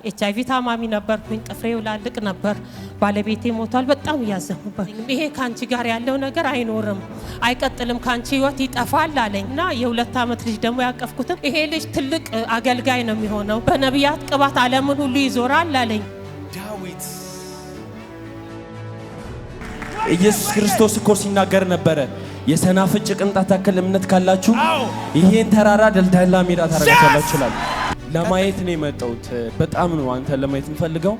ኤችአይቪ ታማሚ ነበርኩኝ። ጥፍሬው ላልቅ ነበር። ባለቤቴ ሞቷል። በጣም ያዘንኩበት ይሄ ካንቺ ጋር ያለው ነገር አይኖርም፣ አይቀጥልም፣ ካንቺ ህይወት ይጠፋል አለኝና የ2 ዓመት ልጅ ደግሞ ያቀፍኩት ይሄ ልጅ ትልቅ አገልጋይ ነው የሚሆነው፣ በነቢያት ቅባት ዓለምን ሁሉ ይዞራል አለኝ። ዳዊት ኢየሱስ ክርስቶስ እኮ ሲናገር ነበረ የሰናፍጭ ቅንጣት ያክል እምነት ካላችሁ ይሄን ተራራ ደልዳላ ሜዳ ታረጋችኋላችሁ ይችላል። ለማየት ነው የመጣሁት። በጣም ነው አንተ ለማየት እንፈልገው።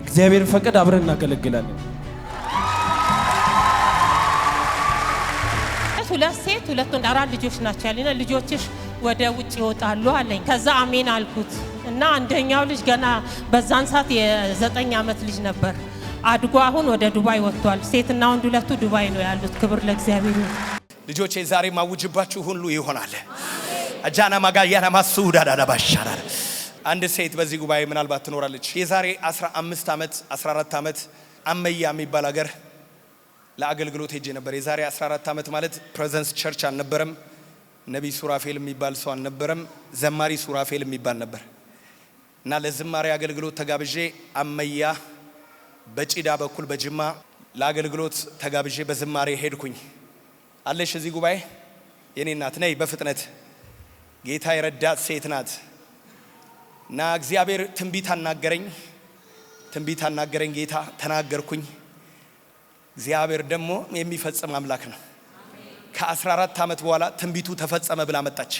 እግዚአብሔር ፈቀድ አብረን እናገለግላለን። 2 ሴት 2 ወንድ 4 ልጆች ናቸው ያለና ልጆችሽ ወደ ውጭ ይወጣሉ አለኝ። ከዛ አሜን አልኩት እና አንደኛው ልጅ ገና በዛን ሰዓት የ9 ዓመት ልጅ ነበር። አድጎ አሁን ወደ ዱባይ ወጥቷል። ሴትና ወንድ ሁለቱ ዱባይ ነው ያሉት። ክብር ለእግዚአብሔር። ልጆቼ ዛሬ ማውጅባችሁ ሁሉ ይሆናል። አጃና ማጋያና ማሱዳ ዳባሻራ አንድ ሴት በዚህ ጉባኤ ምናልባት ትኖራለች። የዛሬ 15 ዓመት 14 ዓመት አመያ የሚባል ሀገር ለአገልግሎት ሄጄ ነበር። የዛሬ 14 ዓመት ማለት ፕሬዘንስ ቸርች አልነበረም። ነቢይ ሱራፌል የሚባል ሰው አልነበረም። ዘማሪ ሱራፌል የሚባል ነበር እና ለዝማሬ አገልግሎት ተጋብዤ አመያ በጪዳ በኩል በጅማ ለአገልግሎት ተጋብዤ በዝማሬ ሄድኩኝ። አለሽ እዚህ ጉባኤ የኔ እናት ነይ በፍጥነት ጌታ የረዳት ሴት ናት እና እግዚአብሔር ትንቢት አናገረኝ። ጌታ ተናገርኩኝ። እግዚአብሔር ደግሞ የሚፈጽም አምላክ ነው። ከ14 ዓመት በኋላ ትንቢቱ ተፈጸመ ብላ መጣች።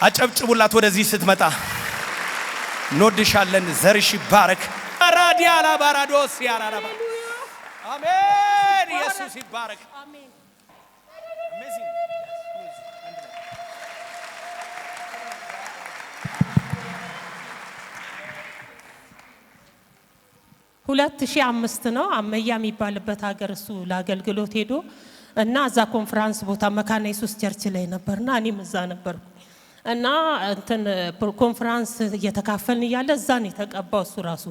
አጨብጭቡላት። ወደዚህ ስትመጣ እንወድሻለን። ዘርሽ ይባረክ። አራዲያላ ባራዶስ ያራራባ አሜን። ኢየሱስ ይባረክ። አሜን። አሜዚንግ 2005 ነው አመያ የሚባልበት ሀገር እሱ ለአገልግሎት ሄዶ እና እዛ ኮንፈረንስ ቦታ መካነ ኢየሱስ ቸርች ላይ ነበርና እኔም እዛ ነበርኩ እና እንትን ኮንፈረንስ እየተካፈልን እያለ እዛ ነው የተቀባው። እሱ ራሱ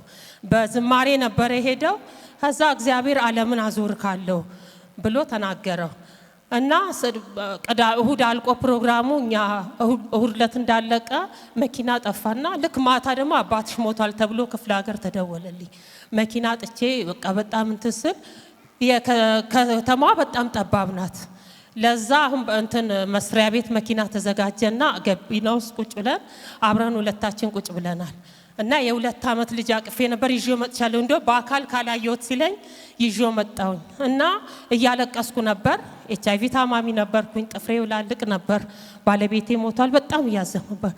በዝማሬ ነበር ሄደው። ከዛ እግዚአብሔር ዓለምን አዞርካለሁ ብሎ ተናገረው እና እሁድ አልቆ ፕሮግራሙ እኛ እሁድ ዕለት እንዳለቀ መኪና ጠፋና ልክ ማታ ደግሞ አባትሽ ሞቷል ተብሎ ክፍለ ሀገር ተደወለልኝ። መኪና ጥቼ በቃ በጣም እንትን ስል ከተማዋ በጣም ጠባብ ናት። ለዛ አሁን እንትን መስሪያ ቤት መኪና ተዘጋጀና ገቢና ውስጥ ቁጭ ብለን አብረን ሁለታችን ቁጭ ብለናል እና የ2 ዓመት ልጅ አቅፌ ነበር። ይዤ መጥቻለሁ እንደው በአካል ካላየሁት ሲለኝ ይዤ መጣሁኝ እና እያለቀስኩ ነበር። ኤችአይቪ ታማሚ ነበርኩኝ። ጥፍሬው ላልቅ ነበር። ባለቤቴ ሞቷል። በጣም ያዘንኩ ነበር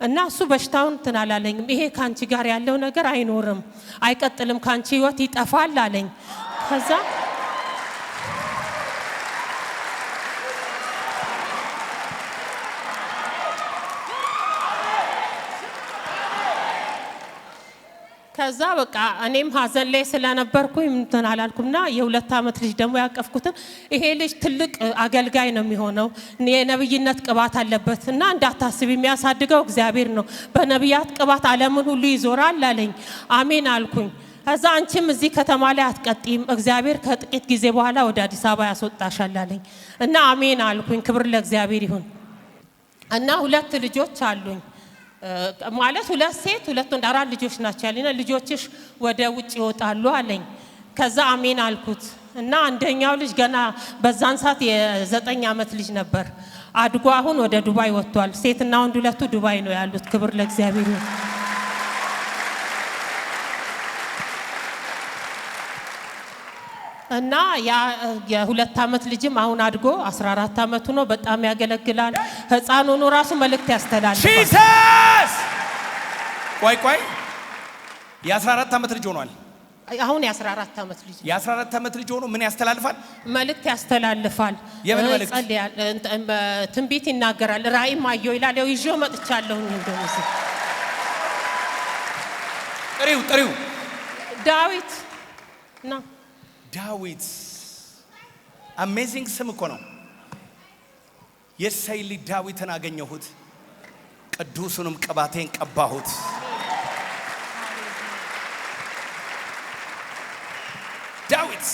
እና እሱ በሽታውን እንትን አላለኝም። ይሄ ካንቺ ጋር ያለው ነገር አይኖርም፣ አይቀጥልም፣ ካንቺ ህይወት ይጠፋል አለኝ። ከዛ በቃ እኔም ሀዘን ላይ ስለነበርኩኝ እንትን አላልኩምና የ2 ዓመት ልጅ ደግሞ ያቀፍኩት ይሄ ልጅ ትልቅ አገልጋይ ነው የሚሆነው፣ የነብይነት ቅባት አለበት እና እንዳታስብ የሚያሳድገው እግዚአብሔር ነው፣ በነቢያት ቅባት ዓለምን ሁሉ ይዞራል አለኝ። አሜን አልኩኝ። ከዛ አንቺም እዚህ ከተማ ላይ አትቀጥይም፣ እግዚአብሔር ከጥቂት ጊዜ በኋላ ወደ አዲስ አበባ ያስወጣሻል አለኝ እና አሜን አልኩኝ። ክብር ለእግዚአብሔር ይሁን እና 2 ልጆች አሉኝ ማለት 2 ሴት 2 ወንድ 4 ልጆች ናቸው ያለና ልጆችሽ ወደ ውጭ ይወጣሉ አለኝ። ከዛ አሜን አልኩት እና አንደኛው ልጅ ገና በዛን ሰዓት የ9 ዓመት ልጅ ነበር። አድጎ አሁን ወደ ዱባይ ወጥቷል። ሴትና ወንድ ሁለቱ ዱባይ ነው ያሉት። ክብር ለእግዚአብሔር ይሁን እና የ2 ዓመት ልጅም አሁን አድጎ 14 ዓመቱ ነው። በጣም ያገለግላል። ህፃን ሆኖ ራሱ መልእክት ያስተላልፋል። ጂሰስ ቆይ የ14 ዓመት ልጅ ሆኗል። አሁን የ14 ዓመት ልጅ የ14 ዓመት ልጅ ሆኖ ምን ያስተላልፋል? መልእክት ያስተላልፋል። የምን መልእክት? ትንቢት ይናገራል። ራእይ ማየሁ ይላል። ያው ይዤው መጥቻለሁ። እንደዚህ ጥሪው ዳዊት ነው። ዳዊት አሜዚንግ ስም እኮ ነው። የእሴይ ልጅ ዳዊትን አገኘሁት፣ ቅዱሱንም ቅባቴን ቀባሁት። ዳዊት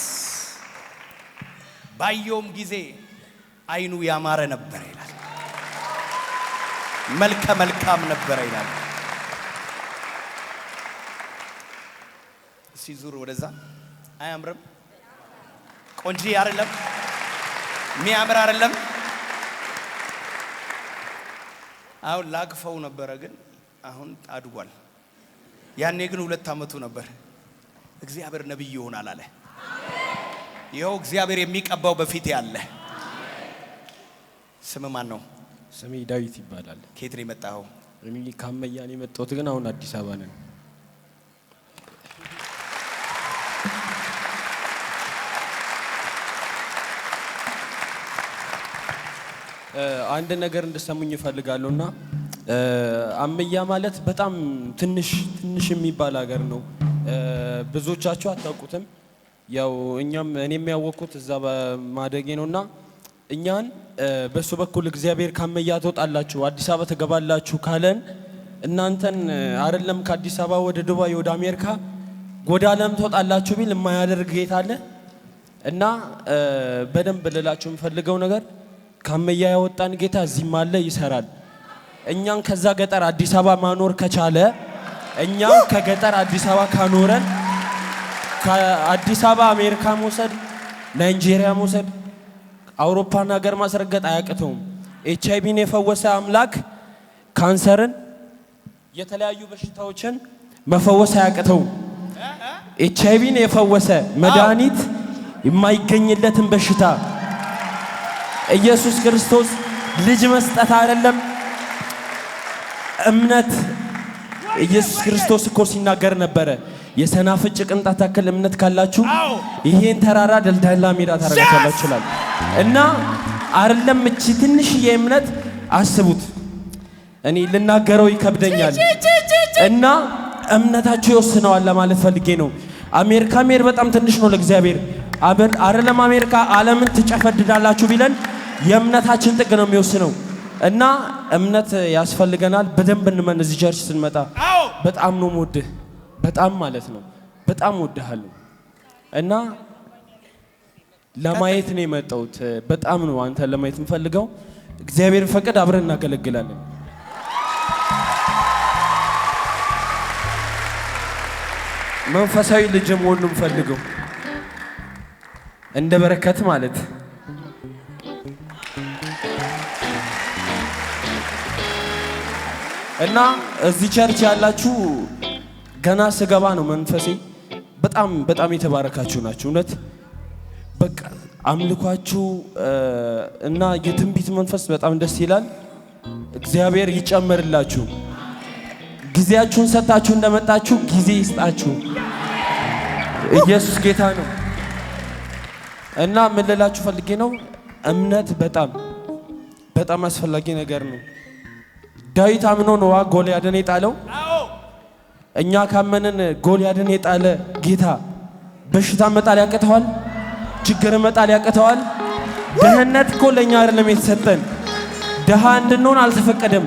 ባየውም ጊዜ አይኑ ያማረ ነበር ይላል። መልከ መልካም ነበር ይላል። ሲዙር ወደዛ አያምርም? ቆንጂ አይደለም? ሚያምር አይደለም? አሁን ላቅፈው ነበረ ግን አሁን አድጓል። ያኔ ግን 2 ዓመቱ ነበር። እግዚአብሔር ነብይ ይሆናል አለ። ይኸው እግዚአብሔር የሚቀባው በፊት ያለ። ስም ማን ነው? ስሜ ዳዊት ይባላል። ከየት ነው የመጣኸው? እኔ ከአመያ ነው የመጣሁት ግን አሁን አዲስ አበባ ነኝ። አንድ ነገር እንድሰሙኝ እፈልጋለሁና አመያ ማለት በጣም ትንሽ የሚባል ሀገር ነው። ብዙዎቻችሁ አታውቁትም። ያው እኔም ያወቅኩት እዛ በማደጌ ነውና እኛን በሱ በኩል እግዚአብሔር ካመያ ትወጣላችሁ አዲስ አበባ ትገባላችሁ ካለን እናንተን አይደለም ከአዲስ አበባ ወደ ዱባይ ወደ አሜሪካ ወደ ዓለም ትወጣላችሁ ቢል የማያደርግ ጌታ አለ እና በደንብ ልላችሁ የምፈልገው ነገር ካመያ ያወጣን ጌታ እዚህም አለ ይሰራል። እኛን ከዛ ገጠር አዲስ አበባ ማኖር ከቻለ እኛን ከገጠር አዲስ አበባ ካኖረን ከአዲስ አበባ አሜሪካ መውሰድ ናይጄሪያ መውሰድ አውሮፓን ሀገር ማስረገጥ አያቅተውም። ኤችአይቪን የፈወሰ አምላክ ካንሰርን የተለያዩ በሽታዎችን መፈወስ አያቅተውም። ኤችአይቪን የፈወሰ መድኃኒት የማይገኝለትን በሽታ ኢየሱስ ክርስቶስ ልጅ መስጠት አይደለም እምነት። ኢየሱስ ክርስቶስ እኮ ሲናገር ነበረ የሰናፍጭ ቅንጣት ታክል እምነት ካላችሁ ይሄን ተራራ ደልዳላ ሜዳ ታረጋላችሁ ይችላል። እና አይደለም እቺ ትንሽዬ እምነት አስቡት። እኔ ልናገረው ይከብደኛል እና እምነታችሁ ይወስነዋል ለማለት ፈልጌ ነው። አሜሪካ ሜር በጣም ትንሽ ነው ለእግዚአብሔር አይደለም። አሜሪካ ዓለምን ትጨፈድዳላችሁ ቢለን የእምነታችን ጥግ ነው የሚወስነው። እና እምነት ያስፈልገናል። በደንብ እንመን። እዚህ ቸርች ስንመጣ በጣም ነው የምወድህ በጣም ማለት ነው በጣም ወድሃለሁ እና ለማየት ነው የመጣሁት። በጣም ነው አንተ ለማየት የምፈልገው። እግዚአብሔር ፈቅድ አብረን እናገለግላለን። መንፈሳዊ ልጅ መሆን ነው የምፈልገው እንደ በረከት ማለት እና እዚህ ቸርች ያላችሁ ገና ስገባ ነው መንፈሴ በጣም የተባረካችሁ ናችሁ። እውነት በቃ አምልኳችሁ እና የትንቢት መንፈስ በጣም ደስ ይላል። እግዚአብሔር ይጨምርላችሁ። ጊዜያችሁን ሰጣችሁ እንደመጣችሁ ጊዜ ይስጣችሁ። ኢየሱስ ጌታ ነው። እና ምን ልላችሁ ፈልጌ ነው እምነት በጣም አስፈላጊ ነገር ነው። ዳዊት አምኖ ነው ጎልያድን የጣለው። እኛ ካመንን ጎልያድን የጣለ ጌታ በሽታ መጣል ያቅተዋል? ችግር መጣል ያቅተዋል? ድህነት እኮ ለኛ አይደለም የተሰጠን። ድሃ እንድንሆን አልተፈቀደም።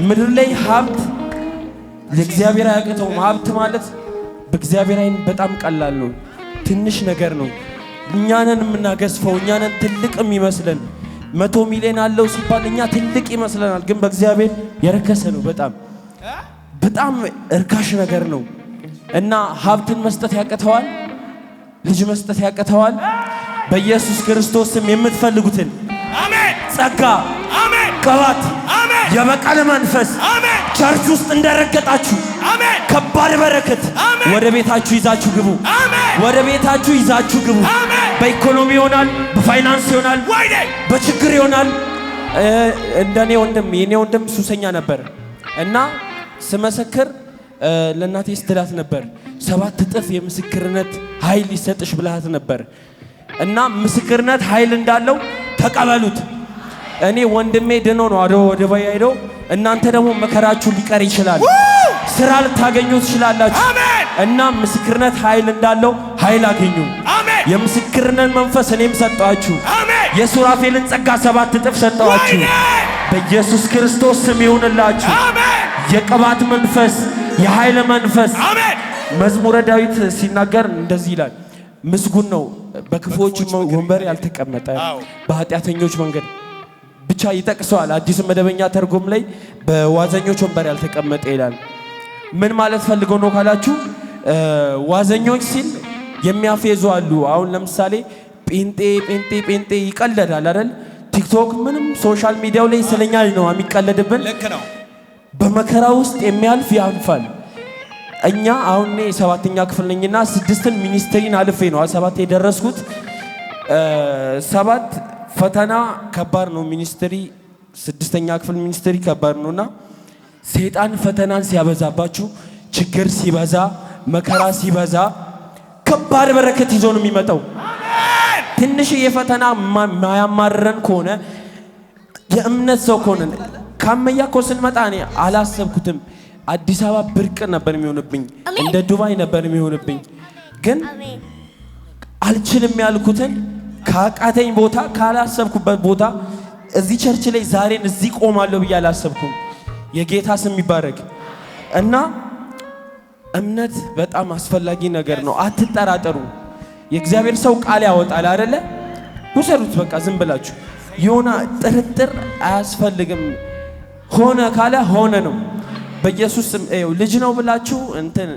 ምድር ላይ ሀብት ለእግዚአብሔር አያቅተውም። ሀብት ማለት በእግዚአብሔር አይን በጣም ቀላል ነው፣ ትንሽ ነገር ነው። እኛንን የምናገዝፈው እኛንን ትልቅ የሚመስለን 100 ሚሊዮን አለው ሲባል እኛ ትልቅ ይመስለናል፣ ግን በእግዚአብሔር የረከሰ ነው። በጣም እርካሽ ነገር ነው። እና ሀብትን መስጠት ያቅተዋል? ልጅ መስጠት ያቅተዋል? በኢየሱስ ክርስቶስ ስም የምትፈልጉትን አሜን ጸጋ አሜን ቅባት አሜን የበቀለ መንፈስ አሜን ቸርች ውስጥ እንደረገጣችሁ አሜን ከባድ በረከት ወደ ቤታችሁ ይዛችሁ ግቡ። አሜን ወደ ቤታችሁ ይዛችሁ ግቡ። አሜን በኢኮኖሚ ይሆናል፣ በፋይናንስ ይሆናል፣ በችግር ይሆናል። እንደኔ ወንድም የኔ ወንድም ሱሰኛ ነበር እና ስመሰክር ለእናቴ ስትላት ነበር 7 እጥፍ የምስክርነት ኃይል ይሰጥሽ ብላት ነበር። እና ምስክርነት ኃይል እንዳለው ተቀበሉት። እኔ ወንድሜ ድኖ ነው ወደ ባይ ሄዶ፣ እናንተ ደግሞ መከራችሁ ሊቀር ይችላል፣ ስራ ልታገኙ ትችላላችሁ። እና ምስክርነት ኃይል እንዳለው ኃይል አገኙ። የምስክርነት መንፈስ እኔም ሰጣችሁ። የሱራፌልን ጸጋ 7 እጥፍ ሰጣችሁ። በኢየሱስ ክርስቶስ ስም ይሁንላችሁ። የቅባት መንፈስ፣ የኃይል መንፈስ። መዝሙረ ዳዊት ሲናገር እንደዚህ ይላል፣ ምስጉን ነው በክፉዎች ወንበር ያልተቀመጠ በኃጢአተኞች መንገድ ብቻ ይጠቅሰዋል። አዲስ መደበኛ ተርጉም ላይ በዋዘኞች ወንበር ያልተቀመጠ ይላል። ምን ማለት ፈልገው ነው ካላችሁ ዋዘኞች ሲል የሚያፌዙ አሉ። አሁን ለምሳሌ ጴንጤ ይቀለዳል አይደል? ቲክቶክ ምንም ሶሻል ሚዲያው ላይ ስለኛ ነው የሚቀለድብን። ልክ ነው። በመከራ ውስጥ የሚያልፍ ያልፋል። እኛ አሁን እኔ 7ኛ ክፍል ነኝና 6ን ሚኒስትሪን አልፌ ነው 7 የደረስኩት። 7 ፈተና ከባድ ነው። ሚኒስትሪ 6ኛ ክፍል ሚኒስትሪ ከባድ ነውና ሰይጣን ፈተናን ሲያበዛባችሁ፣ ችግር ሲበዛ፣ መከራ ሲበዛ ከባድ በረከት ይዞ ነው የሚመጣው። ትንሽ የፈተና ማያማረን ከሆነ የእምነት ሰው ከሆነ ካመያ እኮ ስንመጣ እኔ አላሰብኩትም። አዲስ አበባ ብርቅ ነበር የሚሆንብኝ፣ እንደ ዱባይ ነበር የሚሆንብኝ። ግን አልችልም ያልኩትን ካቃተኝ ቦታ ካላሰብኩበት ቦታ እዚህ ቸርች ላይ ዛሬን እዚህ ቆማለሁ ብዬ አላሰብኩም። የጌታ ስም ይባረክ። እና እምነት በጣም አስፈላጊ ነገር ነው። አትጠራጠሩ። የእግዚአብሔር ሰው ቃል ያወጣል አይደለ? ውሰዱት በቃ ዝም ብላችሁ። የሆነ ጥርጥር አያስፈልግም። ሆነ ካለ ሆነ ነው። በኢየሱስ ስም ልጅ ነው ብላችሁ እንትን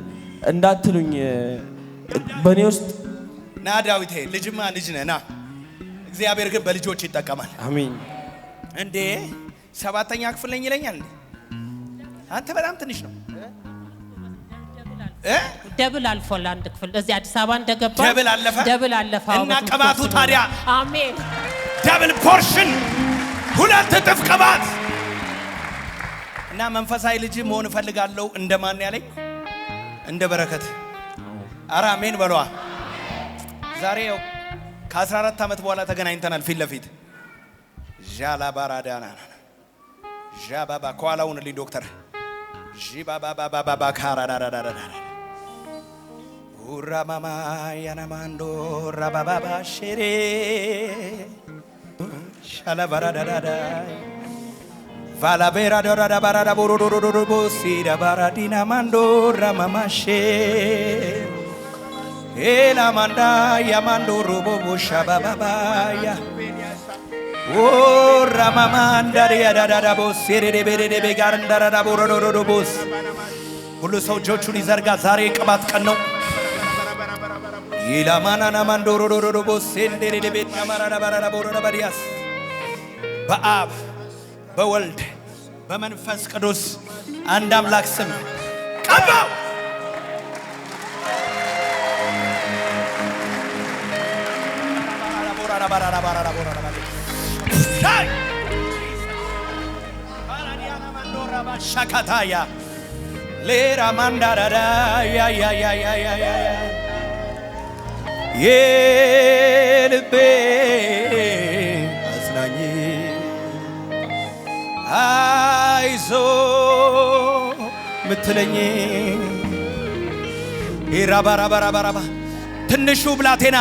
እንዳትሉኝ። በኔ ውስጥ ና ዳዊቴ ልጅማ ልጅ ነህ ና። እግዚአብሔር ግን በልጆች ይጠቀማል። አሜን። እንዴ 7ኛ ክፍል ነኝ ይለኛል። አንተ በጣም ትንሽ ነው። ደብል አልፏል። አንድ ክፍል እዚህ አዲስ አበባ እንደገባ ደብል አለፈ። እና ቅባቱ ታዲያ አሜን፣ ደብል ፖርሽን 2 እጥፍ ቅባት። እና መንፈሳዊ ልጅ መሆን እፈልጋለሁ። እንደማን ያለኝ እንደ በረከት። ኧረ አሜን በሏ። ዛሬ ከ14 ዓመት በኋላ ተገናኝተናል ፊት ለፊት። ዣላ ባራዳና ዣባባ ከኋላውን ልኝ ዶክተር ጂባባባባባ ካራዳዳዳዳ ኡራማማ ያናማንዶ ራባባባ ሼሬ ሻላባራዳዳዳ ቫላቤራ ዶራዳ ባራዳ ቦሮዶዶዶቦ ሲዳ ባራዲና ማንዶ ራማማሼ ኤላ ማንዳ ያማንዶ ሮቦቦ ሻባባባያ ኦ ራማማንዳ ያዳዳዳ ቦስ የሬዴቤሬዴ ጋር እንዳራዳ ቦሮዶዶቦስ። ሁሉ ሰው እጆቹን ይዘርጋ። ዛሬ ቅባት ቀን ነው። ይላማናና ማንዶሮዶዶቦስ እንዴሬዴቤ ያማራዳ ባራዳ ቦሮዳባዲያስ በአብ በወልድ በመንፈስ ቅዱስ አንድ አምላክ ስም ቀባው። ሻካታያ ሌራ ማንዳራዳ ያ የልቤ አጽናኝ አይዞ ምትለኝ ኢራባራባራባራባ ትንሹ ብላቴና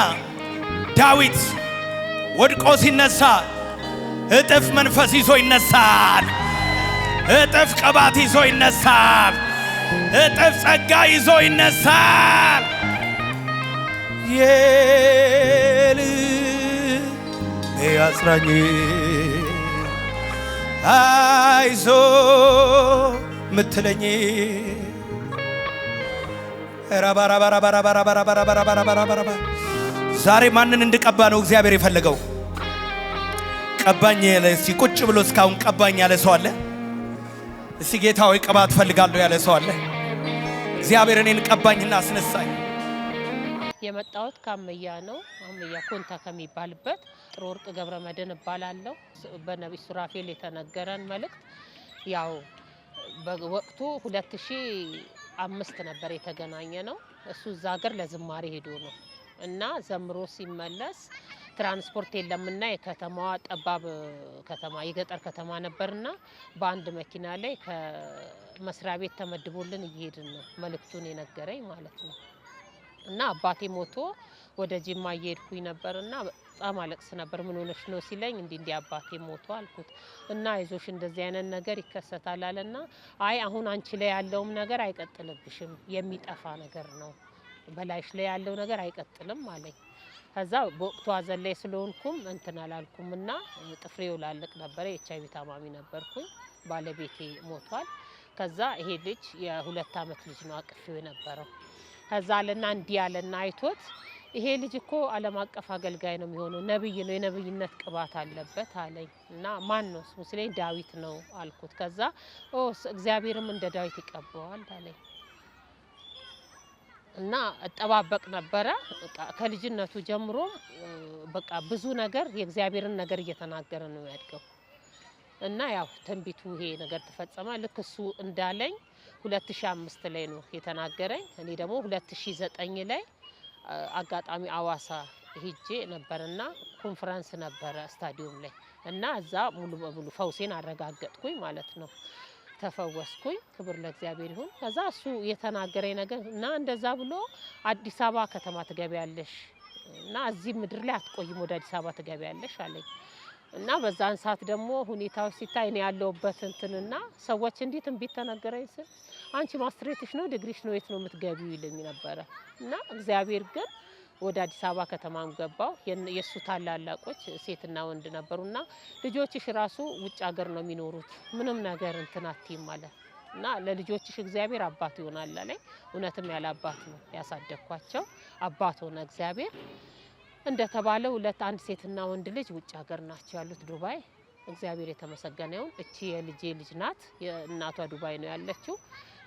ዳዊት ወድቆ ሲነሳ እጥፍ መንፈስ ይዞ ይነሳል። እጥፍ ቅባት ይዞ ይነሳል። እጥፍ ጸጋ ይዞ ይነሳል። የልቤ አጽናኝ አይዞ ምትለኝ ዛሬ ማንን እንድቀባ ነው እግዚአብሔር የፈለገው? ቀባኝ ያለ እስቲ ቁጭ ብሎ እስካሁን ቀባኝ ያለ ሰው አለ? እስቲ ጌታ ሆይ ቅባት ፈልጋለሁ ያለ ሰው አለ? እግዚአብሔር እኔን ቀባኝና አስነሳኝ። የመጣሁት ከአመያ ነው። አመያ ኮንታ ከሚባልበት ጥሩ ወርቅ ገብረ መድህን እባላለሁ። በነቢይ ሱራፌል የተነገረን መልእክት ያው በወቅቱ 2005 ነበር የተገናኘ ነው። እሱ እዛ ሀገር ለዝማሬ ሄዶ ነው እና ዘምሮ ሲመለስ ትራንስፖርት የለምና የከተማዋ ጠባብ ከተማ የገጠር ከተማ ነበርና በአንድ መኪና ላይ ከመስሪያ ቤት ተመድቦልን እየሄድን ነው መልእክቱን የነገረኝ ማለት ነው። እና አባቴ ሞቶ ወደ ጅማ እየሄድኩኝ ነበርና በጣም አለቅስ ነበር። ምን ሆነሽ ነው ሲለኝ እንዲህ አባቴ ሞቶ አልኩት። እና አይዞሽ እንደዚህ አይነት ነገር ይከሰታል አለና አይ አሁን አንቺ ላይ ያለውም ነገር አይቀጥልብሽም፣ የሚጠፋ ነገር ነው፣ በላይሽ ላይ ያለው ነገር አይቀጥልም አለኝ። ከዛ በወቅቱ ሐዘን ላይ ስለሆንኩም እንትን አላልኩምና ጥፍሬው ላልቅ ነበር። የኤችአይቪ ታማሚ ነበርኩኝ። ባለቤቴ ሞቷል። ከዛ ይሄ ልጅ የ2 ዓመት ልጅ ነው አቅፌው የነበረው። ከዛ አለና እንዲህ ያለና አይቶት ይሄ ልጅ እኮ ዓለም አቀፍ አገልጋይ ነው የሚሆነው፣ ነብይ ነው፣ የነብይነት ቅባት አለበት አለኝ። እና ማን ነው ስሙ ሲለኝ ዳዊት ነው አልኩት። ከዛ እግዚአብሔርም እንደ ዳዊት ይቀበዋል አለኝ። እና እጠባበቅ ነበረ ከልጅነቱ ጀምሮ በቃ ብዙ ነገር የእግዚአብሔርን ነገር እየተናገረ ነው ያድገው። እና ያው ትንቢቱ ይሄ ነገር ተፈጸመ። ልክ እሱ እንዳለኝ 2005 ላይ ነው የተናገረኝ። እኔ ደግሞ 2009 ላይ አጋጣሚ አዋሳ ሄጄ ነበርና ኮንፈረንስ ነበረ ስታዲየም ላይ እና እዛ ሙሉ በሙሉ ፈውሴን አረጋገጥኩኝ ማለት ነው። ተፈወስኩኝ። ክብር ለእግዚአብሔር ይሁን። ከዛ እሱ የተናገረኝ ነገር እና እንደዛ ብሎ አዲስ አበባ ከተማ ትገቢያለሽ እና እዚህ ምድር ላይ አትቆይም፣ ወደ አዲስ አበባ ትገቢያለሽ አለኝ። እና በዛን ሰዓት ደግሞ ሁኔታዎች ሲታይ እኔ ያለሁበት እንትንና ሰዎች እንዴት ትንቢት ተነገረኝ ስል አንቺ ማስትሬትሽ ነው ዲግሪሽ ነው የት ነው የምትገቢው ይልኝ ነበረ። እና እግዚአብሔር ግን ወደ አዲስ አበባ ከተማም ገባው። የሱ ታላላቆች ሴትና ወንድ ነበሩና ልጆችሽ ራሱ ውጭ ሀገር ነው የሚኖሩት ምንም ነገር እንትን አትይም ማለት እና ለልጆችሽ እግዚአብሔር አባት ይሆናል አለኝ። እውነትም ያለ አባት ነው ያሳደግኳቸው። አባት ሆነ እግዚአብሔር። እንደተባለው አንድ ሴትና ወንድ ልጅ ውጭ ሀገር ናቸው ያሉት ዱባይ። እግዚአብሔር የተመሰገነ ይሁን። እቺ የልጄ ልጅ ናት። እናቷ ዱባይ ነው ያለችው።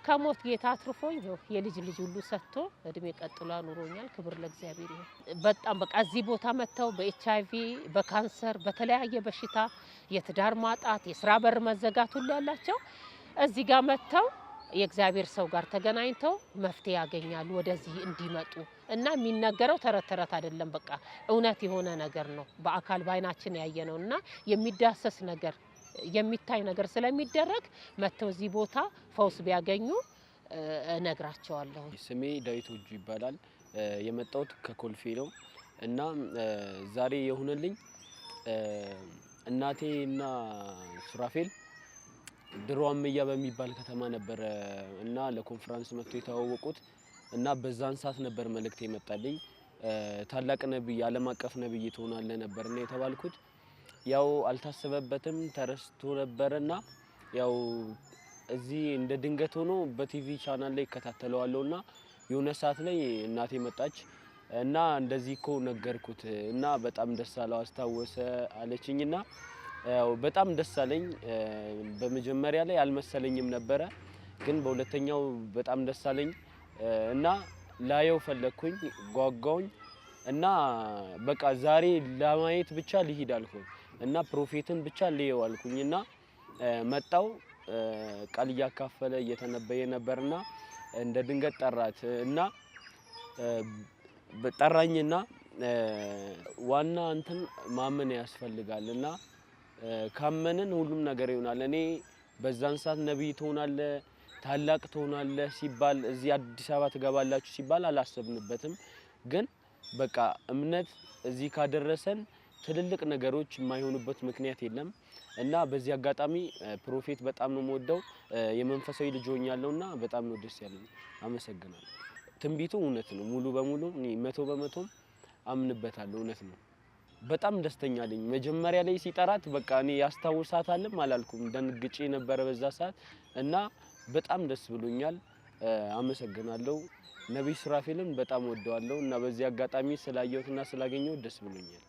ከሞት ጌታ አትርፎኝ የልጅ ልጅ ሁሉ ሰጥቶ እድሜ ቀጥሎ አኑሮኛል። ክብር ለእግዚአብሔር ይሁን። በጣም በቃ እዚህ ቦታ መጥተው በኤችአይቪ በካንሰር በተለያየ በሽታ የትዳር ማጣት የስራ በር መዘጋት ሁሉ ያላቸው እዚህ ጋር መጥተው የእግዚአብሔር ሰው ጋር ተገናኝተው መፍትሄ ያገኛሉ ወደዚህ እንዲመጡ እና የሚነገረው ተረት ተረት አይደለም። በቃ እውነት የሆነ ነገር ነው። በአካል ባይናችን ያየነው እና የሚዳሰስ ነገር የሚታይ ነገር ስለሚደረግ መጥተው እዚህ ቦታ ፈውስ ቢያገኙ እነግራቸዋለሁ። ስሜ ዳዊት ወጁ ይባላል። የመጣሁት ከኮልፌ ነው እና ዛሬ የሆነልኝ እናቴና ሱራፌል ድሮ አመያ በሚባል ከተማ ነበር እና ለኮንፈረንስ መጥቶ የተዋወቁት እና በዛን ሰዓት ነበር መልእክት የመጣልኝ። ታላቅ ነብይ ዓለም አቀፍ ነብይ ትሆናለህ ነበርና የተባልኩት ያው አልታሰበበትም ተረስቶ ነበርና ያው እዚህ እንደ ድንገት ሆኖ በቲቪ ቻናል ላይ ከተተለዋለውና የሆነ ሰዓት ላይ እናቴ መጣች እና እንደዚህ እኮ ነገርኩት እና በጣም ደስ አለው አስታወሰ አለችኝና ያው በጣም ደስ አለኝ። በመጀመሪያ ላይ አልመሰለኝም ነበር ግን በሁለተኛው በጣም ደስ አለኝ እና ላየው ፈለኩኝ ጓጓውኝ እና በቃ ዛሬ ለማየት ብቻ ልሂድ አልኩኝ እና ፕሮፌትን ብቻ ልየው አልኩኝና መጣው ቃል ያካፈለ እየተነበየ ነበርና እንደ ድንገት ጠራት እና በጠራኝና ዋና እንትን ማመን ያስፈልጋልና ካመንን ሁሉም ነገር ይሆናል። እኔ በዛን ሰዓት ነብይ ትሆናለህ ታላቅ ትሆናለህ ሲባል እዚህ አዲስ አበባ ትገባላችሁ ሲባል አላሰብንበትም ግን በቃ እምነት እዚህ ካደረሰን ትልልቅ ነገሮች የማይሆኑበት ምክንያት የለም እና በዚህ አጋጣሚ ፕሮፌት በጣም ነው የምወደው የመንፈሳዊ ልጅ ሆኛለሁና በጣም ነው ደስ ያለኝ። አመሰግናለሁ። ትንቢቱ እውነት ነው ሙሉ በሙሉ እኔ 100% አምንበታለሁ። እውነት ነው። በጣም ደስተኛ ነኝ። መጀመሪያ ላይ ሲጠራት በቃ እኔ ያስታውሳታልም አላልኩም ደንግጬ ነበር በዛ ሰዓት እና በጣም ደስ ብሎኛል። አመሰግናለሁ። ነብይ ሱራፌልን በጣም ወደዋለሁ እና በዚህ አጋጣሚ ስላየሁትና ስላገኘው ደስ ብሎኛል።